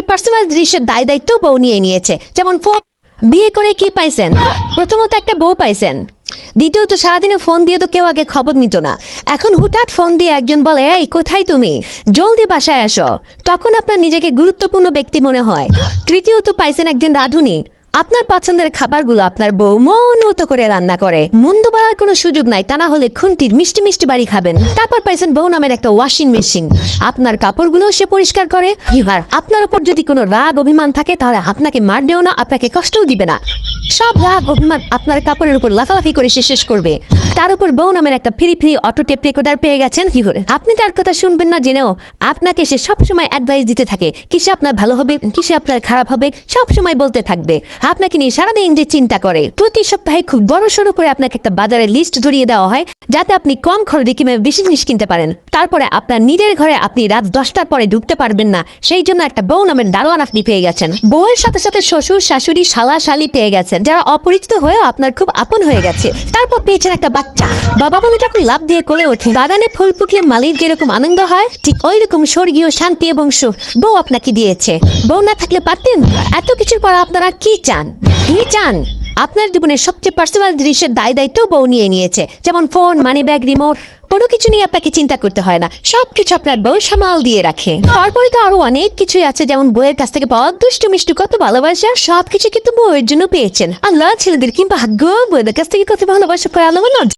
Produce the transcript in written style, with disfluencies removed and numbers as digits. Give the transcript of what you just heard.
Personal জিনিসের দায় দায়িত্ব বউ নিয়ে নিয়েছে। যেমন ফোন। বিয়ে করে কি পাইছেন? প্রথমত একটা বউ পাইছেন, দ্বিতীয়ত সারাদিনে ফোন দিয়ে তো কেউ আগে খবর নিত না। এখন হুটহাট ফোন দিয়ে একজন বলে, এই কোথায় তুমি, জলদি বাসায় আসো, তখন আপনার নিজেকে গুরুত্বপূর্ণ ব্যক্তি মনে হয়। তৃতীয়ত পাইছেন একজন রাঁধুনি, আপনার পছন্দের খাবারগুলো আপনার বউ মন মতো করে রান্না করে, মন্দ বলার কোনো সুযোগ নাই, তা না হলে খুন্তির মিষ্টি মিষ্টি বাড়ি খাবেন। তারপর পাইছেন বউ নামের একটা ওয়াশিং মেশিন, আপনার কাপড়গুলো সে পরিষ্কার করে। আর আপনার উপর যদি কোনো রাগ অভিমান থাকে তাহলে আপনাকে মারবেও না, আপনাকে কষ্টও দিবে না। সব রাগ অভিমান আপনার কাপড়ের উপর লাফালাফি করে সে শেষ করবে। তার উপর বউ নামের একটা free free auto tape recorder পেয়ে গেছেন। কি করে আপনি তার কথা শুনবেন না জেনেও আপনাকে সে সবসময় অ্যাডভাইস দিতে থাকে, কিসে আপনার ভালো হবে, কিসে আপনার খারাপ হবে, সবসময় বলতে থাকবে। আপনাকে নিয়ে সারাদিন যে চিন্তা করে। প্রতি সপ্তাহে খুব বড় সড়ো করে আপনাকে একটা বাজারের লিস্ট ধরিয়ে দেওয়া হয়, যাতে আপনি কম খরচে কিভাবে বেশি জিনিস কিনতে পারেন। তারপরে আপনার নিজের ঘরে আপনি রাত 10টার পরে ঢুকতে পারবেন না, সেই জন্য একটা বউ নামের দারোয়ান আপনি পেয়ে গেছেন। বউয়ের সাথে সাথে শ্বশুর শাশুড়ি শালা শালি পেয়ে গেছেন, যারা অপরিচিত হয়েও আপনার খুব আপন হয়ে গেছে। তারপর পেয়েছেন একটা বাচ্চা, বাবা বলে যখন লাভ দিয়ে কোলে ওঠে, বাগানে ফুল ফুটলে মালির যেরকম আনন্দ হয়, ঠিক ওই রকম স্বর্গীয় শান্তি এবং সুখ বউ আপনাকে দিয়েছে। বউ না থাকলে পারতেন? এত কিছুর পর আপনারা কি চান? কি চান? আপনার জীবনের সবচেয়ে পার্সোনাল জিনিসের দায় দায়িত্ব বউ নিয়ে নিয়েছে। যেমন ফোন, মানি ব্যাগ, রিমোট, কোনো কিছু নিয়ে আপনাকে চিন্তা করতে হয় না, সবকিছু আপনার বউ সামাল দিয়ে রাখে। তারপরে তো আরো অনেক কিছুই আছে, যেমন বউয়ের কাছ থেকে পাওয়া দুষ্টু মিষ্টু কত ভালোবাসা, সবকিছু কিন্তু বউয়ের জন্য পেয়েছেন। আল্লাহ, ছেলেদের কি ভাগ্য, বউয়ের কাছ থেকে কত ভালোবাসা পায় আল্লাহ।